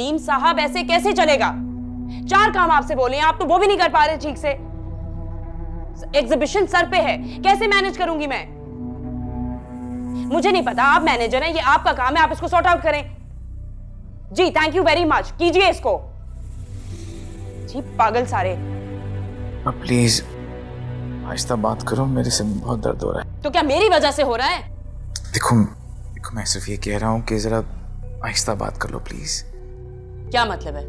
नदीम साहब ऐसे कैसे चलेगा? 4 काम आपसे बोले हैं, आप तो वो भी नहीं कर पा रहे ठीक से। एग्जीबिशन सर पे है, कैसे मैनेज करूंगी मैं? मुझे नहीं पता, आप मैनेजर हैं, ये आपका काम है, आप इसको सॉर्ट आउट करें। जी थैंक यू वेरी मच, कीजिए इसको। जी पागल सारे। प्लीज आहिस्ता बात करो, मेरे सिर में बहुत दर्द हो रहा है। तो क्या मेरी वजह से हो रहा है? देखो मैं सिर्फ ये कह रहा हूँ कि जरा आहिस्ता बात कर लो प्लीज। क्या मतलब है?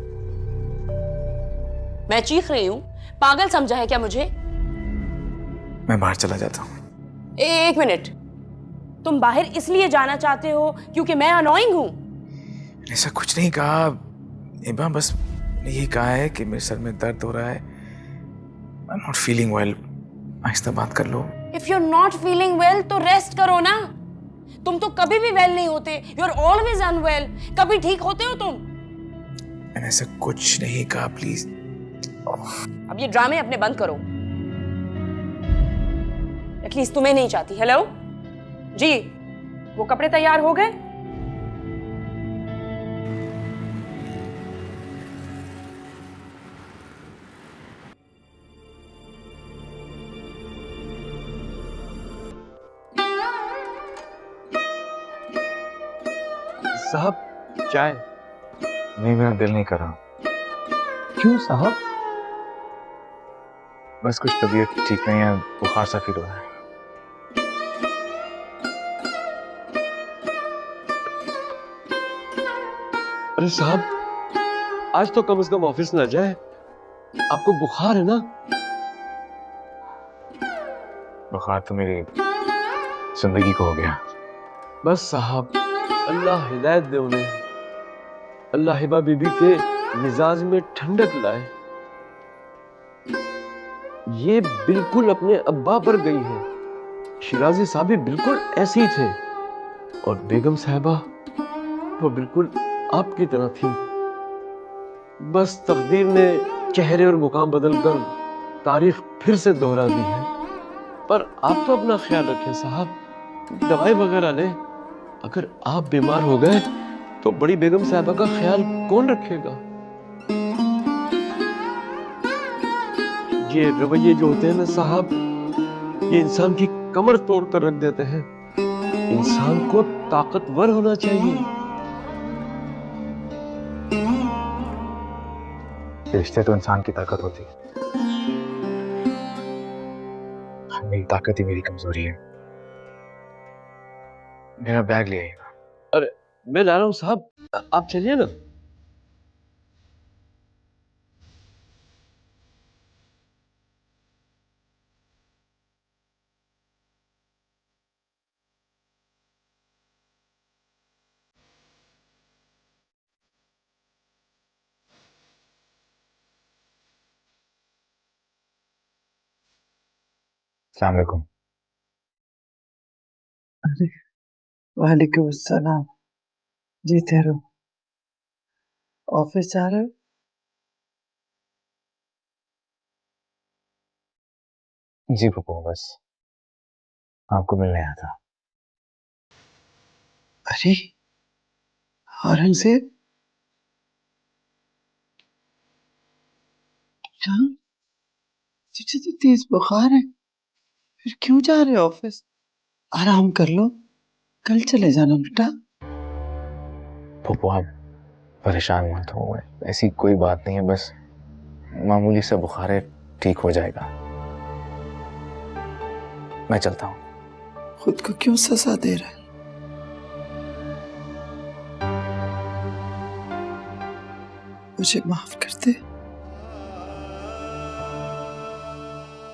मैं चीख रही हूं, पागल समझा है क्या मुझे? मैं बाहर चला जाता हूँ। एक मिनट, तुम बाहर इसलिए जाना चाहते हो क्योंकि मैं अनोइंग हूं? ऐसा कुछ नहीं कहा इबा, बस यही कहा है कि मेरे सर में दर्द हो रहा है। I am not feeling well. आहिस्ता बात कर लो। If you are not feeling well तो रेस्ट करो ना। तुम तो कभी भी वेल नहीं होते, यू आर ऑलवेज अनवेल। कभी ठीक होते हो तुम? मैंने ऐसा कुछ नहीं कहा, प्लीज। अब ये ड्रामे अपने बंद करो। एटलीस्ट तुम्हें नहीं चाहती। हेलो जी, वो कपड़े तैयार हो गए? साहब चाय। नहीं, मेरा दिल नहीं कर रहा। क्यों साहब? बस कुछ तबीयत ठीक नहीं है, बुखार सा फील हो रहा है। अरे साहब, आज तो कम से कम ऑफिस ना जाए। आपको बुखार है ना? बुखार तो मेरी जिंदगी को हो गया। बस साहब, अल्लाह हिदायत दे उन्हें। अल्लाह हिबा बीबी के मिजाज में ठंडक लाए। ये बिल्कुल अपने अब्बा पर गई है। शिराजी साहब भी बिल्कुल ऐसे ही थे, और बेगम साहिबा वो बिल्कुल आपकी तरह थी। बस तकदीर ने चेहरे और मुकाम बदलकर तारीख फिर से दोहरा दी है। पर आप तो अपना ख्याल रखें साहब, दवाई वगैरह लें। अगर आप बीमार हो गए तो बड़ी बेगम साहिबा का ख्याल कौन रखेगा? ये रवैये जो होते हैं ना साहब, ये इंसान की कमर तोड़ कर रख देते हैं। इंसान को ताकतवर होना चाहिए। रिश्ते तो इंसान की ताकत होती है। मेरी ताकत ही मेरी कमजोरी है। मेरा बैग ले आइएगा। अरे मैं ला रहा हूँ साहब, आप चलिए ना। अस्सलाम वालेकुम। अरे वालेकुम अस्सलाम। जी ठहरो, ऑफिस जा रहे हो? जी पप्पू, बस आपको मिलने आया था। अरे औरंगजेब, क्या तुझे तो तेज बुखार है, फिर क्यों जा रहे हो ऑफिस? आराम कर लो, कल चले जाना बेटा। पप्पू आप परेशान मत हो, ऐसी कोई बात नहीं है, बस मामूली सा बुखार है, ठीक हो जाएगा। मैं चलता हूँ। खुद को क्यों सजा दे रहा है? मुझे माफ कर दे।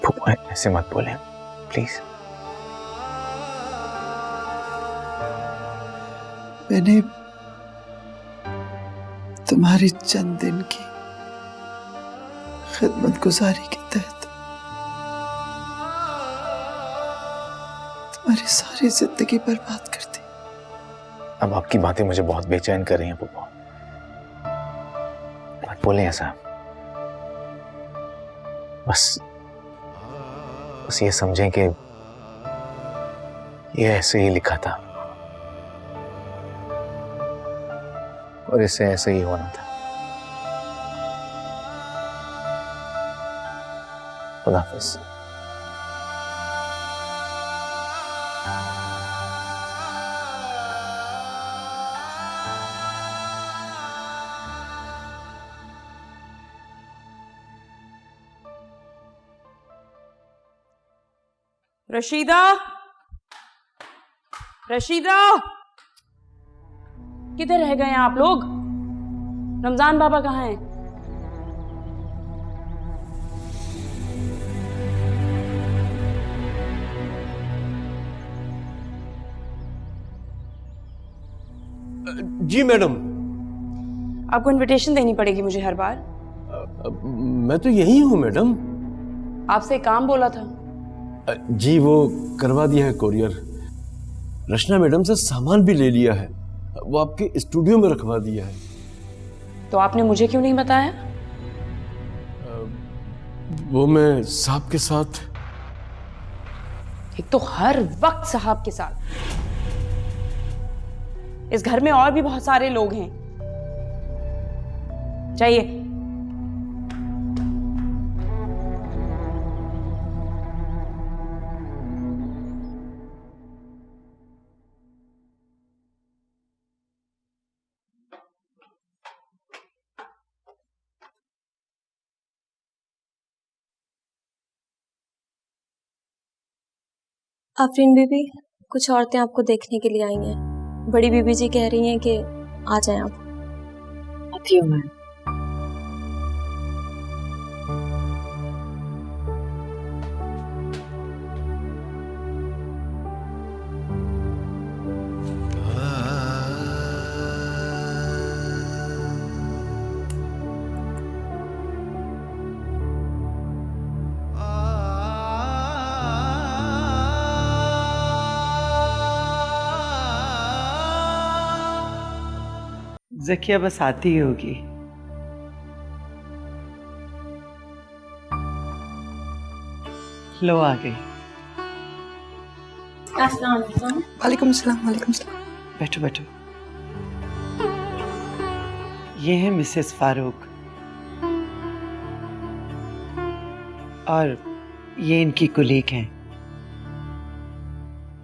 पप्पू ऐसे मत बोले प्लीज। मैंने तुम्हारी चंद दिन की खिदमत गुजारी के तहत तुम्हारी सारी जिंदगी बर्बाद कर दी। अब आपकी बातें मुझे बहुत बेचैन कर रही हैं पप्पू। मत बोले ऐसा। बस ये समझें कि ये ऐसे ही लिखा था और इससे ऐसे ही होना था। खुदा हाफिज। रशीदा, रशीदा, किधर रह गए हैं आप लोग? रमजान बाबा कहाँ हैं? जी मैडम। आपको इनविटेशन देनी पड़ेगी मुझे हर बार। मैं तो यही हूँ मैडम। आपसे एक काम बोला था। जी वो करवा दिया है कोरियर। रचना मैडम से सामान भी ले लिया है, वो आपके स्टूडियो में रखवा दिया है। तो आपने मुझे क्यों नहीं बताया? वो मैं साहब के साथ। एक तो हर वक्त साहब के साथ। इस घर में और भी बहुत सारे लोग हैं। चाहिए आफरीन बीबी, कुछ औरतें आपको देखने के लिए आई हैं। बड़ी बीबी जी कह रही हैं कि आ जाएं आप। आती हूँ मैं। ज़किया बस आती ही होगी। लो आ गई। वालेकुम सलाम। वालेकुम सलाम। बैठो बैठो। ये है मिसेस फारूक और ये इनकी कुलीग हैं।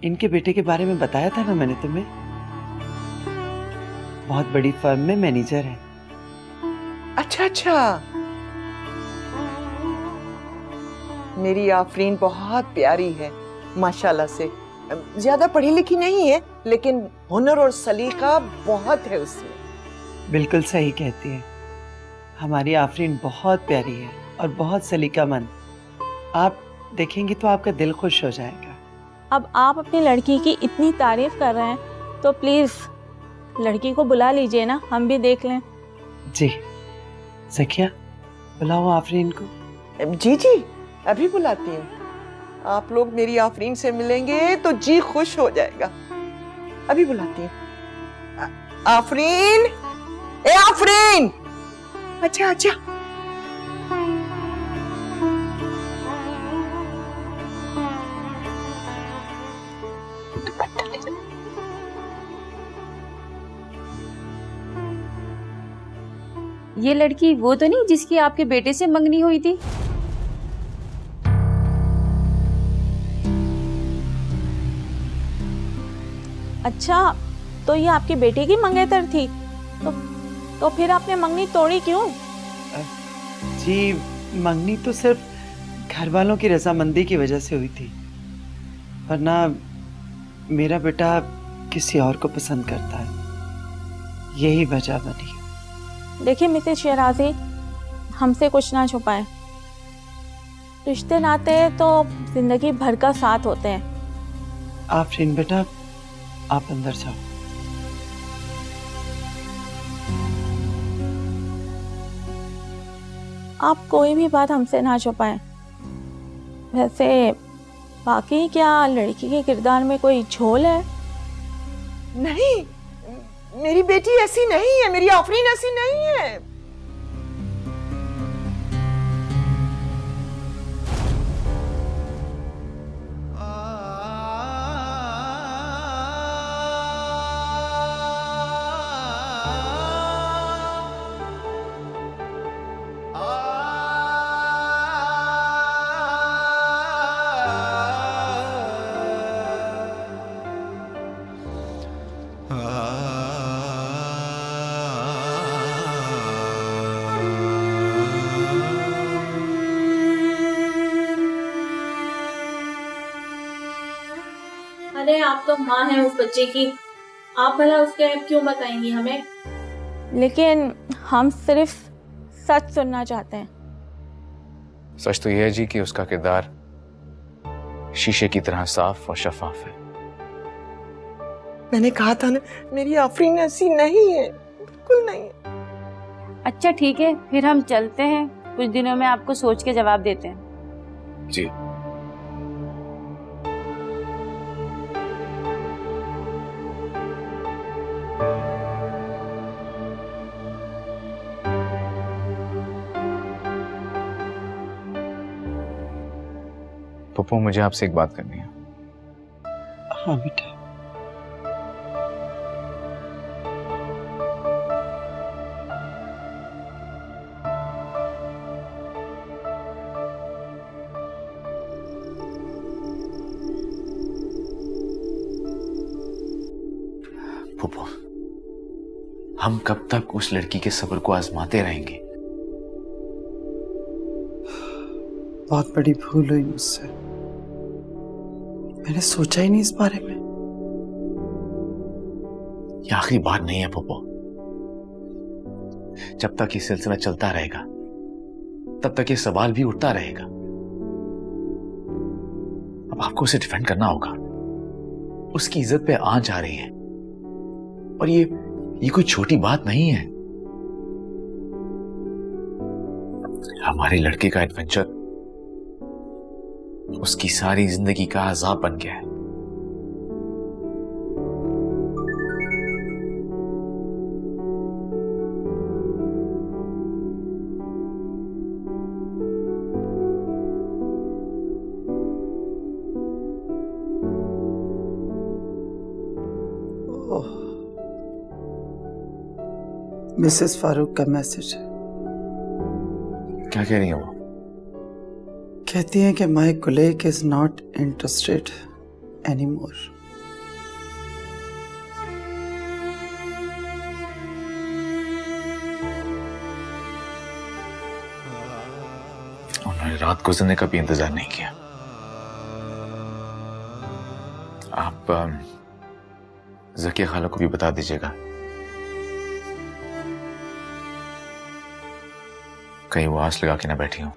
इनके बेटे के बारे में बताया था ना मैंने तुम्हें, बहुत बड़ी फर्म में मैनेजर है। अच्छा अच्छा, मेरी आफरीन बहुत प्यारी है माशाल्लाह से। ज्यादा पढ़ी लिखी नहीं है लेकिन हुनर और सलीका बहुत है उसमें। बिल्कुल सही कहती है, हमारी आफरीन बहुत प्यारी है और बहुत सलीकामंद। आप देखेंगे तो आपका दिल खुश हो जाएगा। अब आप अपनी लड़की की इतनी तारीफ कर रहे हैं तो प्लीज लड़की को बुला लीजिए ना, हम भी देख लें। जी ज़किया, बुलाओ आफरीन को। जी जी अभी बुलाती हूँ। आप लोग मेरी आफरीन से मिलेंगे तो जी खुश हो जाएगा। अभी बुलाती हूँ। आफरीन, ए आफरीन। अच्छा अच्छा, ये लड़की वो तो नहीं जिसकी आपके बेटे से मंगनी हुई थी? अच्छा, तो ये आपके बेटे की मंगेतर थी? तो फिर आपने मंगनी तोड़ी क्यों? जी मंगनी तो सिर्फ घर वालों की रजामंदी की वजह से हुई थी, वरना मेरा बेटा किसी और को पसंद करता है, यही वजह बनी। देखिए मिसेस शहराजी, हमसे कुछ ना छुपाएं। रिश्ते नाते तो जिंदगी भर का साथ होते हैं। आफरीन बेटा, आप अंदर जाओ। आप कोई भी बात हमसे ना छुपाएं। वैसे बाकी क्या लड़की के किरदार में कोई झोल है? नहीं, मेरी बेटी ऐसी नहीं है, मेरी आफरीन ऐसी नहीं है। अरे आप तो माँ हैं उस बच्चे की, आप भला उसके ऐप क्यों बताएंगी हमें? लेकिन हम सिर्फ सच सुनना चाहते हैं। सच तो यह है जी कि उसका किरदार शीशे की तरह साफ और शफाफ है। मैंने कहा था ना, मेरी आफरीन ऐसी नहीं है, बिल्कुल नहीं है। अच्छा ठीक है, फिर हम चलते हैं, कुछ दिनों में आपको सोच के जवाब देते हैं। जी। पप्पू, मुझे आपसे एक बात करनी है। हाँ बेटा। पप्पू, हम कब तक उस लड़की के सब्र को आजमाते रहेंगे? बहुत बड़ी भूल हुई मुझसे, मैंने सोचा ही नहीं इस बारे में। ये आखिरी बार नहीं है पप्पू। जब तक ये सिलसिला चलता रहेगा तब तक ये सवाल भी उठता रहेगा। अब आपको उसे डिफेंड करना होगा। उसकी इज्जत पे आंच आ रही है और ये कोई छोटी बात नहीं है। हमारे लड़के का एडवेंचर उसकी सारी जिंदगी का अजाब बन गया है। मिसेस फारूक का मैसेज है। क्या कह रही है वो? कहती हैं कि my colleague is not interested any more. उन्होंने रात गुजरने का भी इंतजार नहीं किया। आप ज़किया खाला को भी बता दीजिएगा, कहीं वो आस लगा के ना बैठी हो।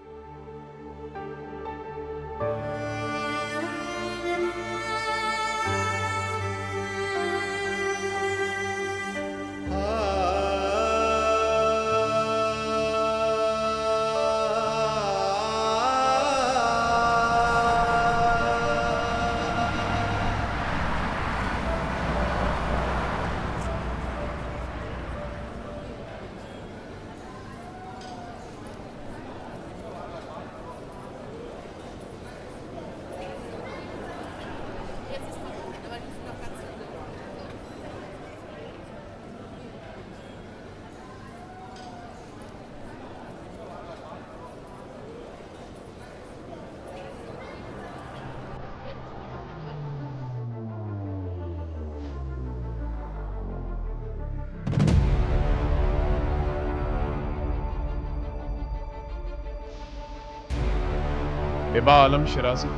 हिबा आलम शिराजी,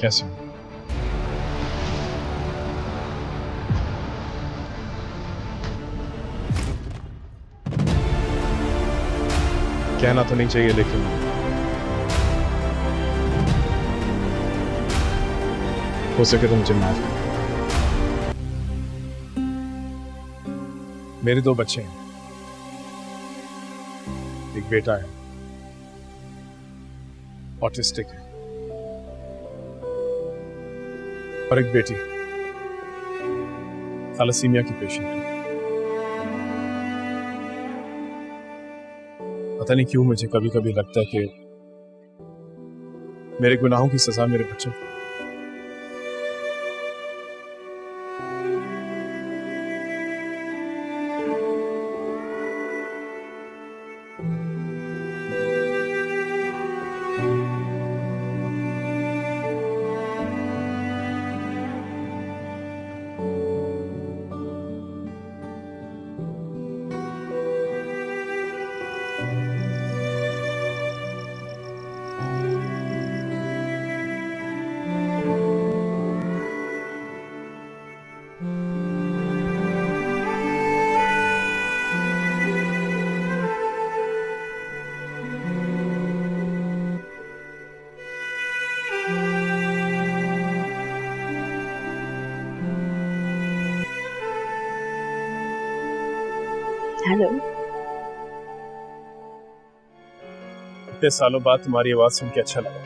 कैसे हो? कहना तो नहीं चाहिए लेकिन हो सके तो मुझे माफ कर। मेरे दो बच्चे हैं, एक बेटा है ऑटिस्टिक है और एक बेटी थैलेसीमिया की पेशेंट है। पता नहीं क्यों मुझे कभी कभी लगता है कि मेरे गुनाहों की सजा मेरे बच्चों को। हेलो। इतने सालों बाद तुम्हारी आवाज सुन के अच्छा लगा।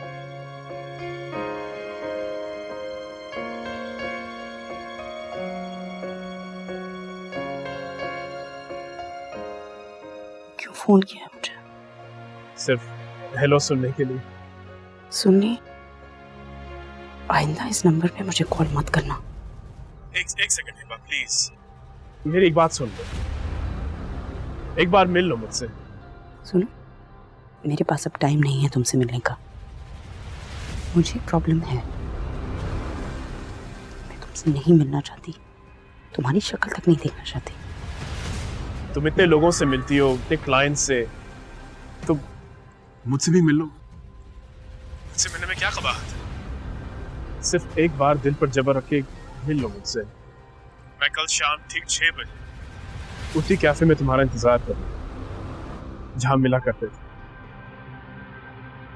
क्यों फोन किया मुझे? सिर्फ हेलो सुनने के लिए। सुननी, आइंदा इस नंबर पे मुझे कॉल मत करना। एक सेकंड हिबा प्लीज, मेरी एक बात सुन लो, एक बार मिल लो मुझसे। सुनो, मेरे पास अब टाइम नहीं है तुमसे मिलने का। मुझे प्रॉब्लम है, मैं तुमसे नहीं मिलना चाहती, तुम्हारी शक्ल तक नहीं देखना चाहती। तुम इतने लोगों से मिलती हो, इतने क्लाइंट से, तो मुझसे भी मिल लो। मुझसे मिलने में क्या कबाहत है? सिर्फ एक बार दिल पर जबर रख के मिल लो मुझसे। मैं कल शाम ठीक 6 बजे उसी कैफे में तुम्हारा इंतजार करूंगा जहां मिला करते थे।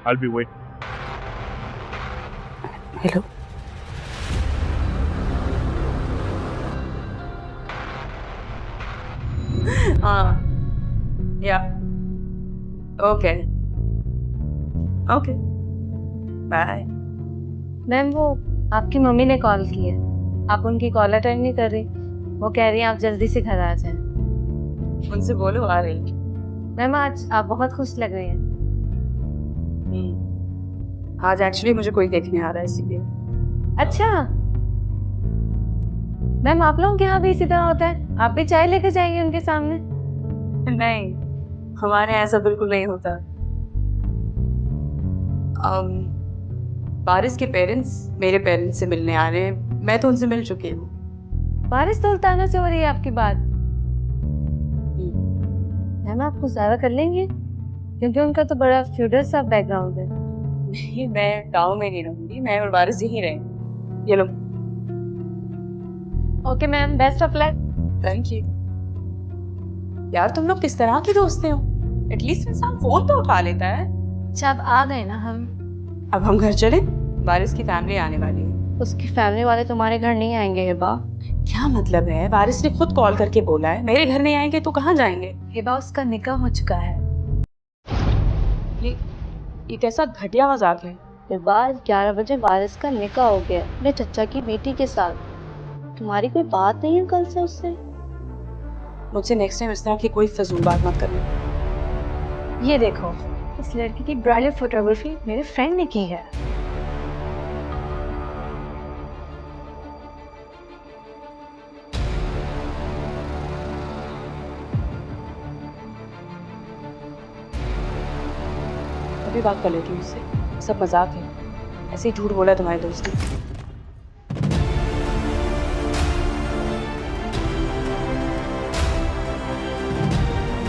I'll be waiting. हेलो। या ओके ओके बाय। मैम वो आपकी मम्मी ने कॉल की है, आप उनकी कॉल अटेंड नहीं कर रही। वो कह रही हैं आप जल्दी से घर आ जाएं। उनसे बोलो आ रही। मैम आज आप बहुत खुश लग रही हैं। आज एक्चुअली मुझे कोई देखने आ रहा है इसीलिए। अच्छा मैम, आप लोगों के यहाँ भी इसी तरह होता है? आप भी चाय लेकर जाएंगे उनके सामने? नहीं, हमारे यहाँ ऐसा बिल्कुल नहीं होता। बारिश के पेरेंट्स मेरे पेरेंट्स से मिलने आ रहे हैं, मैं तो उनसे मिल चुकी हूँ। बारिश सुल्ताना से हो रही है आपकी बात? मैम आप कुछ ज्यादा कर लेंगे, क्योंकि उनका तो बड़ा फ्यूडल सा बैकग्राउंड है। नहीं, मैं गाँव में नहीं रहूंगी, मैं और बारिश यहीं रहेंगे। ये लो। Okay ma'am, best of luck. Thank you. यार तुम लोग किस तरह के दोस्त हो? एटलीस्ट इंसान फोन तो उठा लेता है। अच्छा अब आ गए ना हम। अब हम घर चले? बारिश की फैमिली आने वाली है। उसकी फैमिली वाले तुम्हारे घर नहीं आएंगे हिबा। क्या मतलब है? बारिश ने खुद कॉल करके बोला है मेरे घर नहीं आएंगे तो कहाँ जाएंगे? हिबा उसका निकाह हो चुका है। ये कैसा घटिया मजाक है? हिबा 11 बजे बारिश का निकाह हो गया मेरे चचा की बेटी के साथ। तुम्हारी कोई बात नहीं है कल से उससे? मुझसे नेक्स्ट टाइम इस तरह की कोई फजूल बात मत करना। ये देखो, इस लड़की की ब्राइडल फोटोग्राफी मेरे फ्रेंड ने की है। अभी बात कर लेती हूँ उससे। सब मजाक है, ऐसे ही झूठ बोला तुम्हारे दोस्त ने।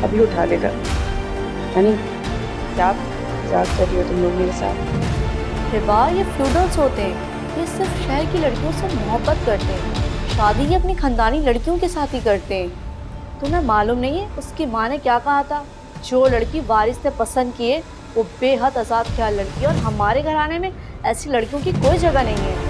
अभी उठा लेगा। यानी क्या मजाक कर रही हो तुम लोग मेरे साथ? हिबा ये फ्यूडल्स होते हैं, ये सिर्फ शहर की लड़कियों से मोहब्बत करते हैं, शादी ये अपनी खानदानी लड़कियों के साथ ही करते हैं। तुम्हें मालूम नहीं है उसकी माँ ने क्या कहा था? जो लड़की बारिश ने पसंद किए वो बेहद आज़ाद ख्याल लड़की है, और हमारे घराने में ऐसी लड़कियों की कोई जगह नहीं है।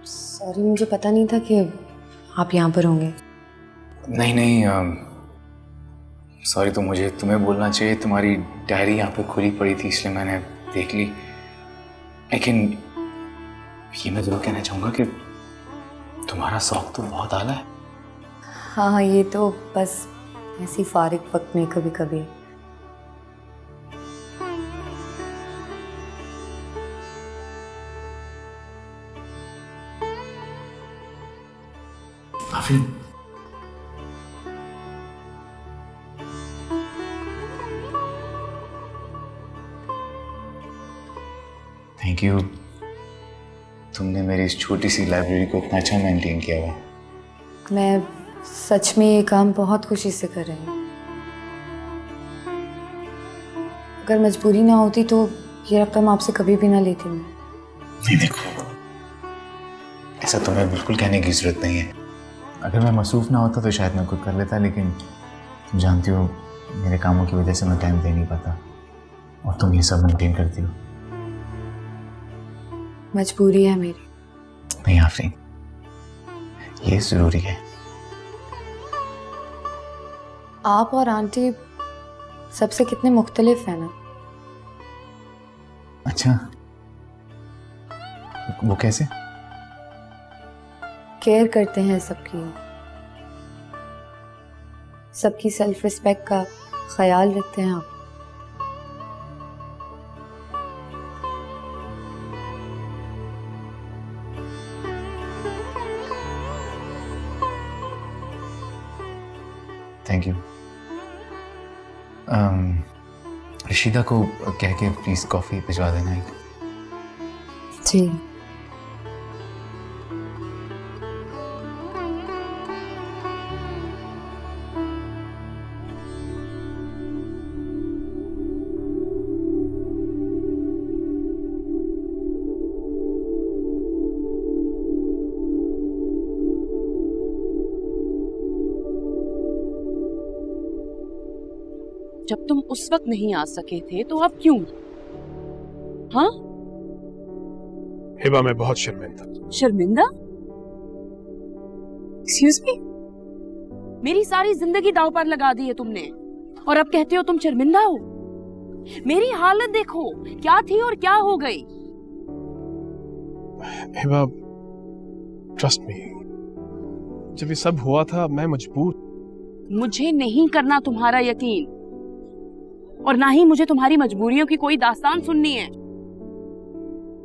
सॉरी, मुझे पता नहीं था कि आप यहाँ पर होंगे। नहीं नहीं, सॉरी, तो मुझे तुम्हें बोलना चाहिए। तुम्हारी डायरी यहाँ पे खुली पड़ी थी इसलिए मैंने देख ली। लेकिन ये मैं जरूर कहना चाहूँगा कि तुम्हारा शौक तो बहुत आला है। हाँ, ये तो बस ऐसी फारिग वक्त में कभी कभी। Afreen, thank you. तुमने मेरी इस छोटी सी लाइब्रेरी को इतना अच्छा मेंटेन किया हुआ। मैं सच में ये काम बहुत खुशी से कर रही हूँ। अगर मजबूरी ना होती तो ये रकम आपसे कभी भी ना लेती मैं। नहीं देखो, ऐसा तुम्हें बिल्कुल कहने की जरूरत नहीं है। अगर मैं मसरूफ ना होता तो शायद मैं खुद कर लेता, लेकिन तुम जानती हो मेरे कामों की वजह से मैं टाइम दे नहीं पाता, और तुम ये सब मेंटेन करती हो। मजबूरी है मेरी। नहीं आफरीन, ये जरूरी है। आप और आंटी सबसे कितने मुख्तलिफ हैं ना। अच्छा, वो कैसे? केयर करते हैं सबकी सेल्फ रिस्पेक्ट का ख्याल रखते हैं आप। Thank you. रशीदा को कह के प्लीज कॉफी भिजवा देना एक। जी। जब तुम उस वक्त नहीं आ सके थे तो अब क्यों? हाँ? हिबा, मैं बहुत शर्मिंदा। शर्मिंदा? Excuse me? मेरी सारी जिंदगी दांव पर लगा दी है तुमने, और अब कहते हो तुम शर्मिंदा हो? मेरी हालत देखो क्या थी और क्या हो गई। हिबा, ट्रस्ट मी, जब ये सब हुआ था मैं मजबूर। मुझे नहीं करना तुम्हारा यकीन, और ना ही मुझे तुम्हारी मजबूरियों की कोई दास्तान सुननी है।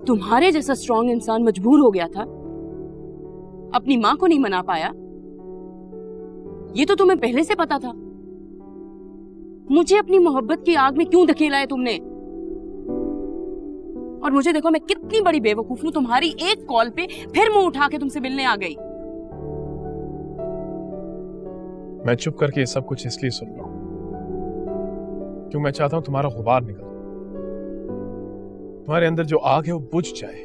तुम्हारे जैसा स्ट्रॉन्ग इंसान मजबूर हो गया था, अपनी मां को नहीं मना पाया। ये तो तुम्हें पहले से पता था। मुझे अपनी मोहब्बत की आग में क्यों धकेला है तुमने? और मुझे देखो, मैं कितनी बड़ी बेवकूफ हूं, तुम्हारी एक कॉल पे फिर मुंह उठा के तुमसे मिलने आ गई। मैं चुप करके ये सब कुछ इसलिए सुन रहा हूं क्यों मैं चाहता हूं तुम्हारा गुबार निकल, तुम्हारे अंदर जो आग है वो बुझ जाए।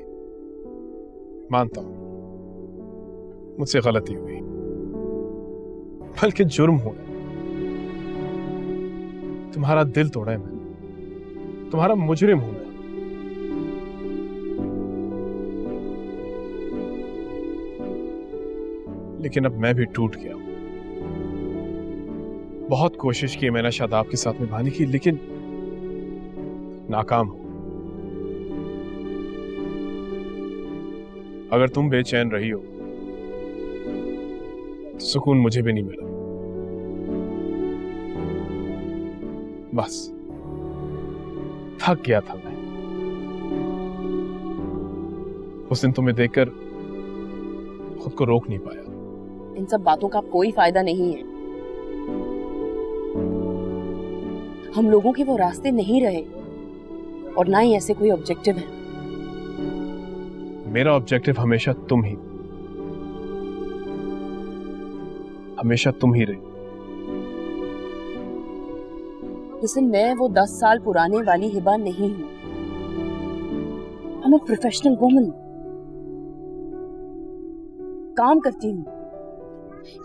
मानता हूं मुझसे गलती हुई, बल्कि जुर्म हुआ। तुम्हारा दिल तोड़ा है मैंने, तुम्हारा मुजरिम हूं मैं। लेकिन अब मैं भी टूट गया हूं। बहुत कोशिश की मैंने शादाब के साथ निभाने की, लेकिन नाकाम हो। अगर तुम बेचैन रही हो तो सुकून मुझे भी नहीं मिला। बस थक गया था मैं। उस दिन तुम्हें देखकर खुद को रोक नहीं पाया। इन सब बातों का कोई फायदा नहीं है। हम लोगों के वो रास्ते नहीं रहे, और ना ही ऐसे कोई ऑब्जेक्टिव है। मेरा ऑब्जेक्टिव हमेशा तुम ही, हमेशा तुम ही रही। लिसन, मैं वो 10 साल पुराने वाली हिबा नहीं हूं। I'm a प्रोफेशनल वुमन, काम करती हूं।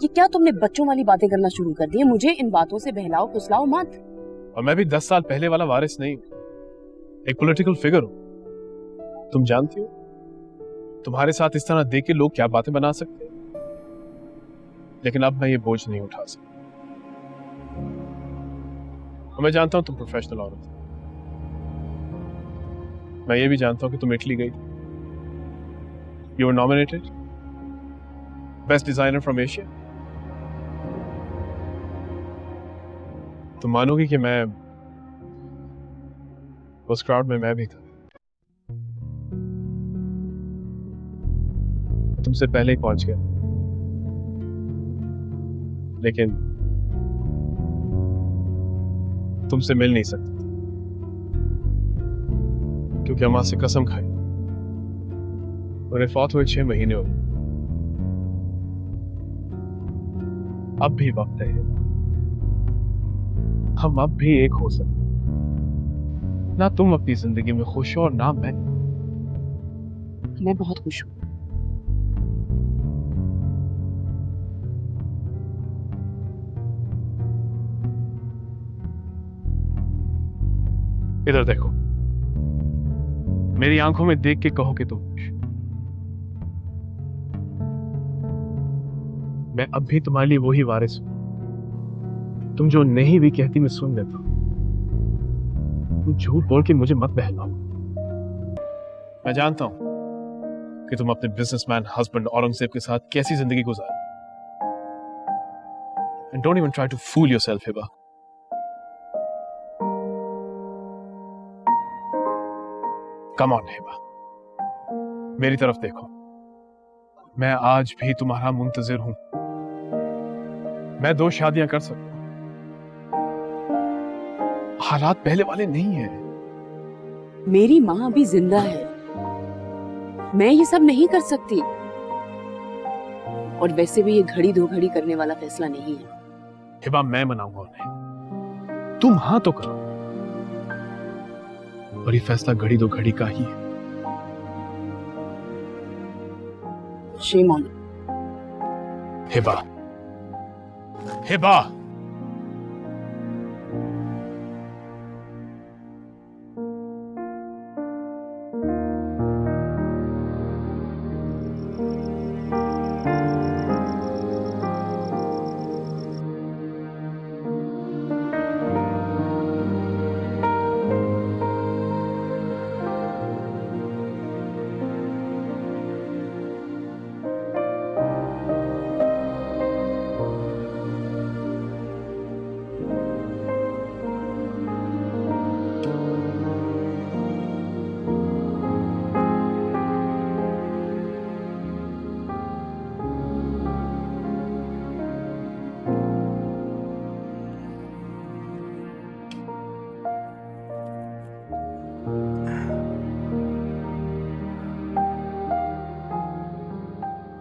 ये क्या तुमने बच्चों वाली बातें करना शुरू कर दी है? मुझे इन बातों से बहलाओ फुसलाओ मत। और मैं भी 10 साल पहले वाला वारिस नहीं हूं, एक पॉलिटिकल फिगर हूं। तुम जानती हो तुम्हारे साथ इस तरह देख के लोग क्या बातें बना सकते हैं, लेकिन अब मैं ये बोझ नहीं उठा सकता। और मैं जानता हूं तुम प्रोफेशनल औरत हो। मैं ये भी जानता हूं कि तुम इटली गई, you were nominated best designer from Asia. तुम मानोगी कि मैं उस क्राउड में मैं भी था, तुमसे पहले ही पहुंच गया, लेकिन तुमसे मिल नहीं सकता क्योंकि अम्मा से कसम खाई उन्हें फौत हुए 6 महीने हो गए। अब भी वक्त है, हम अब भी एक हो सकते। ना तुम अपनी जिंदगी में खुश हो और ना मैं। मैं बहुत खुश हूँ। इधर देखो, मेरी आंखों में देख के कहो कि तुम खुश। मैं अब भी तुम्हारे लिए वही वारिस हूं। तुम जो नहीं भी कहती मैं सुन लेता हूं। तुम झूठ बोल के मुझे मत बहलाओ। मैं जानता हूं कि तुम अपने बिजनेसमैन हस्बैंड औरंगजेब के साथ कैसी जिंदगी गुजार। And don't even try to fool yourself Hiba. Come on Hiba, मेरी तरफ देखो। मैं आज भी तुम्हारा मुंतजिर हूं। मैं 2 शादियां कर सकता हूं। हालात पहले वाले नहीं है। मेरी माँ अभी जिंदा है, मैं ये सब नहीं कर सकती। और वैसे भी ये घड़ी 2 घड़ी करने वाला फैसला नहीं है। हिबा, मैं मनाऊंगा उन्हें, तुम हाँ तो करो। और ये फैसला घड़ी 2 घड़ी का ही है। शेम ऑन हिबा, हिबा,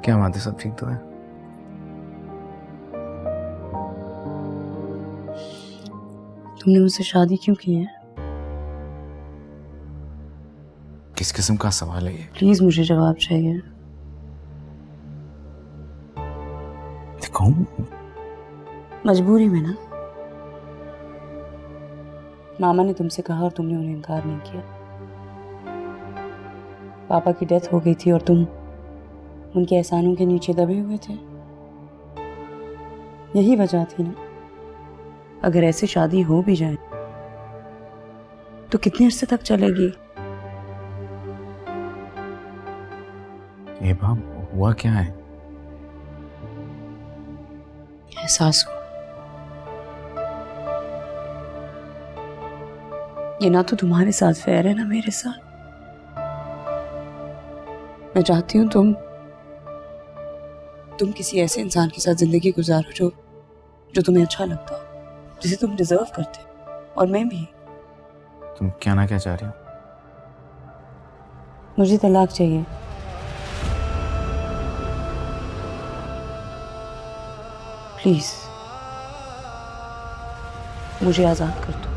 क्या बात है, सब ठीक तो है? तुमने मुझसे शादी क्यों की है? किस किस्म का सवाल है ये? प्लीज मुझे जवाब चाहिए। देखो, मजबूरी में ना। मामा ने तुमसे कहा और तुमने उन्हें इनकार नहीं किया। पापा की डेथ हो गई थी और तुम उनके एहसानों के नीचे दबे हुए थे। यही वजह थी ना। अगर ऐसे शादी हो भी जाए तो कितने अरसे तक चलेगी? ये बाप, हुआ क्या है? एहसास हो, ये ना तो तुम्हारे साथ फेयर है ना मेरे साथ। मैं चाहती हूं तुम किसी ऐसे इंसान के साथ जिंदगी गुजारो जो तुम्हें अच्छा लगता हो, जिसे तुम डिजर्व करते हो। और मैं भी। तुम क्या ना क्या चाह रही हो? मुझे तलाक चाहिए। प्लीज मुझे आजाद कर दो।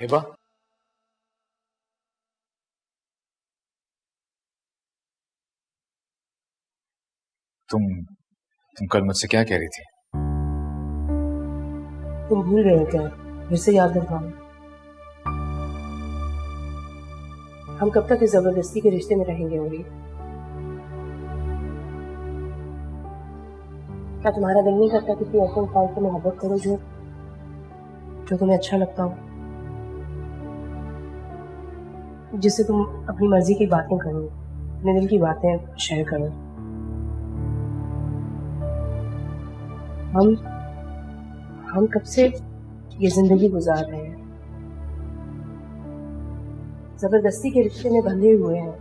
हिबा, तुम कल मुझसे क्या कह रही थी? तुम भूल गए हो क्या? फिर से याद दिलवाओ। हम कब तक इस जबरदस्ती के रिश्ते में रहेंगे होगी? क्या तुम्हारा दिल नहीं करता किसी ऐसे इंसान से मोहब्बत करो जो तुम्हें अच्छा लगता हो, जिससे तुम अपनी मर्जी की बातें करो, अपने दिल की बातें शेयर करो। हम कब से ये जिंदगी गुजार रहे हैं, जबरदस्ती के रिश्ते में बंधे हुए हैं।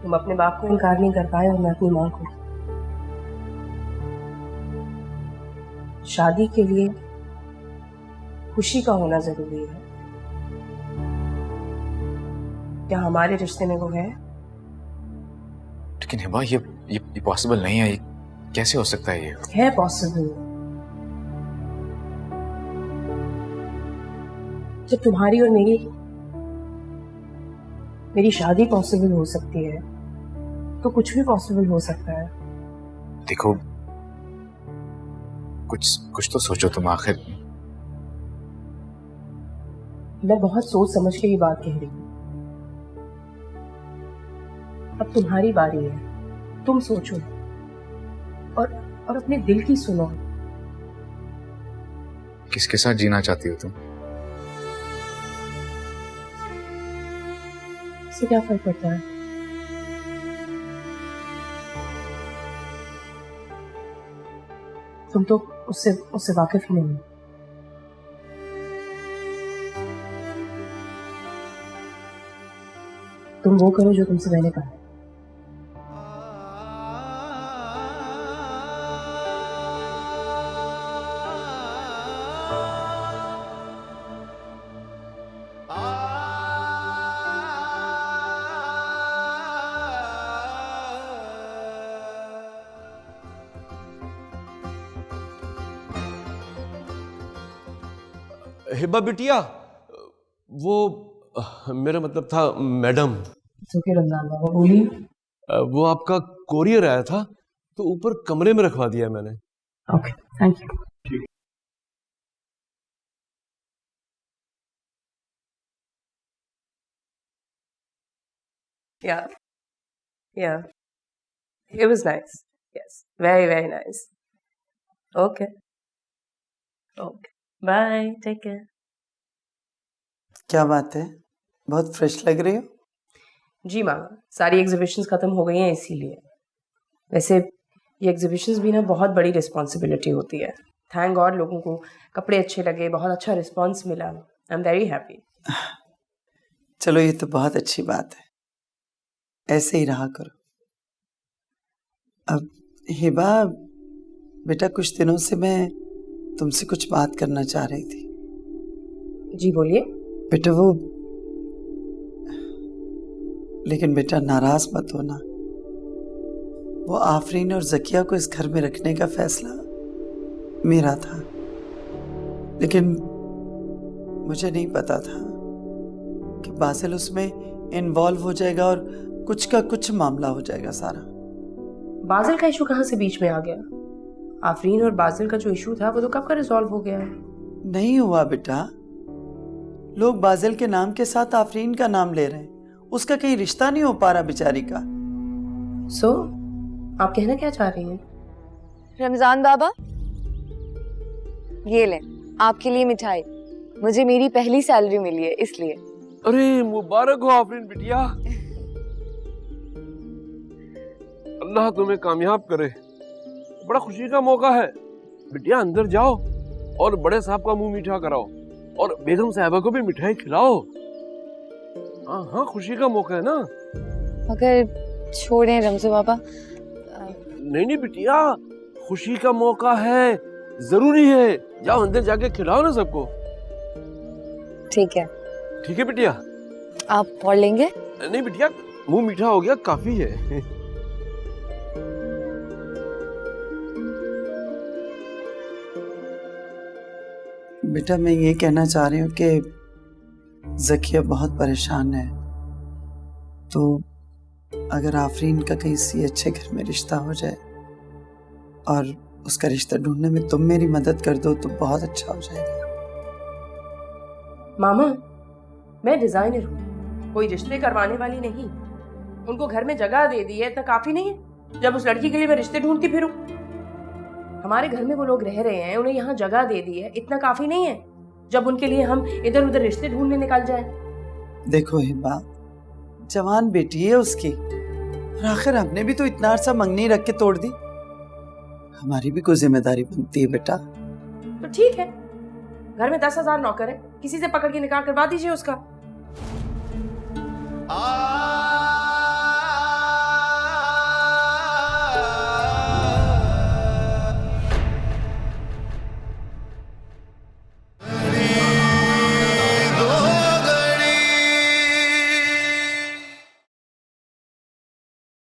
तुम अपने बाप को इनकार नहीं कर पाए और मैं अपनी माँ को। शादी के लिए खुशी का होना जरूरी है। क्या हमारे रिश्ते में वो है? लेकिन हिबा ये पॉसिबल नहीं है। ये कैसे हो सकता है? ये है पॉसिबल। जब तुम्हारी और मेरी शादी पॉसिबल हो सकती है तो कुछ भी पॉसिबल हो सकता है। देखो, कुछ तो सोचो तुम। आखिर मैं बहुत सोच समझ के ये बात कह रही हूँ। अब तुम्हारी बारी है, तुम सोचो और अपने दिल की सुनो। किसके साथ जीना चाहती हो तुम? इससे क्या फर्क पड़ता है? तुम तो उससे वाकिफ ही नहीं हो। तुम वो करो जो तुमसे मैंने कहा। हिबा बिटिया, वो मेरा मतलब था मैडम। रमजान बाबा बोलिए। वो आपका कोरियर आया था तो ऊपर कमरे में रखवा दिया मैंने। Okay, thank you. Yeah, it was nice. Yes, very, very nice. Okay. Bye. Take care. क्या बात है, बहुत फ्रेश लग रही हो। जी मामा, सारी एग्जीबिशंस खत्म हो गई हैं इसीलिए। वैसे ये एग्जीबिशंस भी ना बहुत बड़ी रिस्पॉन्सिबिलिटी होती है। थैंक गॉड लोगों को कपड़े अच्छे लगे, बहुत अच्छा रिस्पॉन्स मिला। I am very happy. चलो, ये तो बहुत अच्छी बात है, ऐसे ही रहा करो। अब हिबा बेटा, कुछ दिनों से मैं तुमसे कुछ बात करना चाह रही थी। जी बोलिए। बेटा लेकिन बेटा नाराज मत होना। वो आफरीन और जकिया को इस घर में रखने का फैसला मेरा था, लेकिन मुझे नहीं पता था कि बासिल उसमें इन्वॉल्व हो जाएगा और कुछ का कुछ मामला हो जाएगा सारा। बासिल का इशू कहाँ से बीच में आ गया? आफरीन और बासिल का जो इशू था वो तो कब का रिजॉल्व हो गया है। नहीं हुआ बेटा, लोग बासिल के नाम के साथ आफरीन का नाम ले रहे हैं। उसका कहीं रिश्ता नहीं हो पा रहा बेचारी का। सो आप कहना क्या चाह रही हैं? रमजान बाबा, ये ले आपके लिए मिठाई। मुझे मेरी पहली सैलरी मिली है इसलिए। अरे मुबारक हो आफरीन बिटिया, अल्लाह तुम्हें कामयाब करे। बड़ा खुशी का मौका है बिटिया। अंदर जाओ और बड़े साहब का मुंह मीठा कराओ और बेगम साहिबा को भी मिठाई खिलाओ। हाँ, खुशी का मौका है ना। मगर छोड़ें रमजो बाबा। नहीं बिटिया, खुशी का मौका है, जरूरी है। जाओ अंदर जाके खिलाओ ना सबको। ठीक है। ठीक है बिटिया। आप और लेंगे? नहीं बिटिया, मुंह मीठा हो गया, काफी है। बेटा मैं ये कहना चाह रही हूँ कि जकिया बहुत परेशान है, तो अगर आफरीन का कहीं से अच्छे घर में रिश्ता हो जाए और उसका रिश्ता ढूंढने में तुम मेरी मदद कर दो तो बहुत अच्छा हो जाएगा। मामा, मैं डिजाइनर हूँ, कोई रिश्ते करवाने वाली नहीं। उनको घर में जगह दे दी है, इतना काफी नहीं है जब उस लड़की के लिए मैं रिश्ते ढूंढती फिरूं? हमारे घर में वो लोग रह रहे हैं, उन्हें यहाँ जगह दे दी है, इतना काफी नहीं है जब उनके लिए हम इधर उधर रिश्ते ढूंढने निकल जाएं। देखो हिबा, जवान बेटी है उसकी, और आखिर हमने भी तो इतना अरसा मंगनी रख के तोड़ दी। हमारी भी कोई जिम्मेदारी बनती है बेटा। तो ठीक है, घर में 10,000 नौकर है, किसी से पकड़ के निकाह करवा दीजिए उसका।